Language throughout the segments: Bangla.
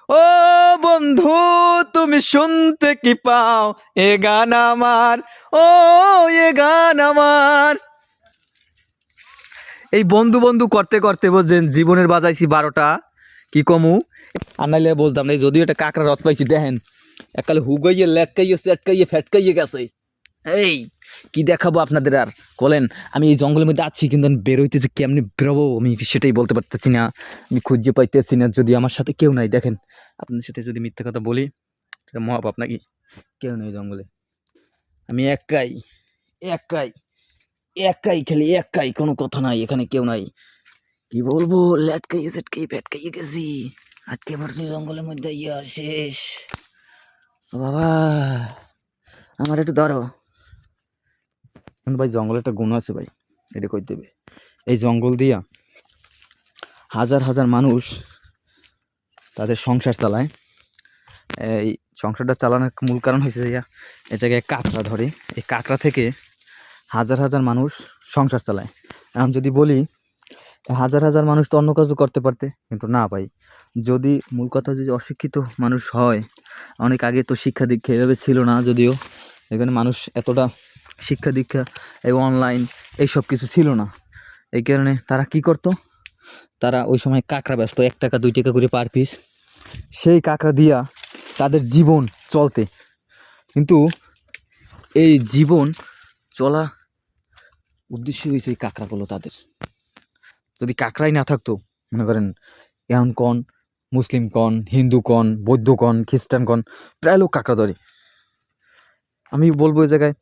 ও বন্ধু, তুমি শুনতে কি পাও এ গান আমার, ও এ গান আমার। এই বন্ধু বন্ধু করতে করতে বুঝছেন জীবনের বাজাইছি 12টা, কি কমু। আর নাইলে বলতাম না, এই যদিও একটা কাকড়া রথ পাইছি দেখেন, এককালে হুগাইয়ে লেটকাইয়ে চেটকাইয়ে ফেটকাইয়ে গেছে। এই কি দেখাবো আপনাদের আর বলেন। আমি এই জঙ্গলের মধ্যে আছি, কিন্তু আমি বেরোইতে যে কেমনি বেরোবো আমি সেটাই বলতে পারতেছি না। আমি খুঁজে পাইতেছি না, যদি আমার সাথে কেউ নাই। দেখেন আপনাদের সাথে যদি মিথ্যা কথা বলি সেটা মহাপাপ নাকি? কেউ নেই জঙ্গলে, আমি একাই, একাই, একাই, খালি একাই, কোনো কথা নাই, এখানে কেউ নাই। কি বলবো, লেটকাইয়ে সেটকাইয়ে ফেটকাইয়ে গেছি, আটকে পড়ছি জঙ্গলের মধ্যে। ইয়া শেষ। ও বাবা, আমার একটু ধরো। ভাই জঙ্গলে একটা গুণ আছে ভাই, এটা কই দেবে। এই জঙ্গল দিয়া হাজার হাজার মানুষ তাদের সংসার চালায়। এই সংসারটা চালানোর মূল কারণ হয়েছে যে এই জায়গায় কাঁকড়া ধরে, এই কাঁকড়া থেকে হাজার হাজার মানুষ সংসার চালায়। এখন যদি বলি হাজার হাজার মানুষ তো অন্য কাজও করতে পারতে, কিন্তু না ভাই। যদি মূল কথা যদি অশিক্ষিত মানুষ হয়, অনেক আগে তো শিক্ষা দীক্ষা এভাবে ছিল না, যদিও এখানে মানুষ এতটা শিক্ষা দীক্ষা এবং অনলাইন এইসব কিছু ছিল না। এই কারণে তারা কি করতো, তারা ওই সময় কাঁকড়া ব্যস্ত, 1 টাকা 2 টাকা করে পার পিস, সেই কাঁকড়া দিয়া তাদের জীবন চলতে। কিন্তু এই জীবন চলা উদ্দেশ্য হয়েছে এই কাঁকড়াগুলো তাদের। যদি কাঁকড়াই না থাকতো, মনে করেন এখন কন মুসলিম কন, হিন্দু কন, বৌদ্ধ কন, খ্রিস্টান কন, প্রায় লোক কাঁকড়া ধরে। আমি বলবো এই জায়গায়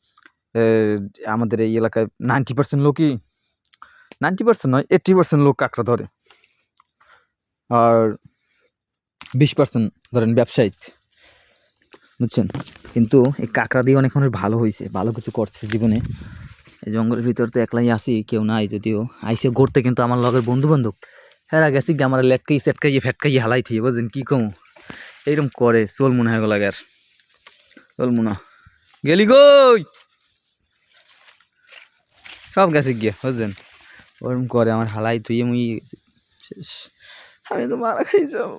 আমাদের এই এলাকায় 90% লোকই, 90% নয় 80% লোক কাঁকড়া ধরে, আর 20% ধরেন ব্যবসায়িক, বুঝছেন। কিন্তু এই কাঁকড়া দিয়ে অনেক মানুষ ভালো হয়েছে, ভালো কিছু করছে জীবনে। এই জঙ্গলের ভিতর তো একলাই আসি, কেউ নাই, যদিও আইসে ঘুরতে, কিন্তু আমার লগের বন্ধু বান্ধব হেরা গেছি কি আমার লেটকাই সেটকাইয়ে ফেটকাইয়ে হালাই থিয়ে, বুঝছেন কি কম এইরকম করে। চল মনে হয় লাগে আর চল মনে গেলি গই, সব গেছে গিয়ে, বুঝছেন ওরকম করে আমার হালাই থুয়ে মুই শেষ। আমি তো মারা খাই যাবো।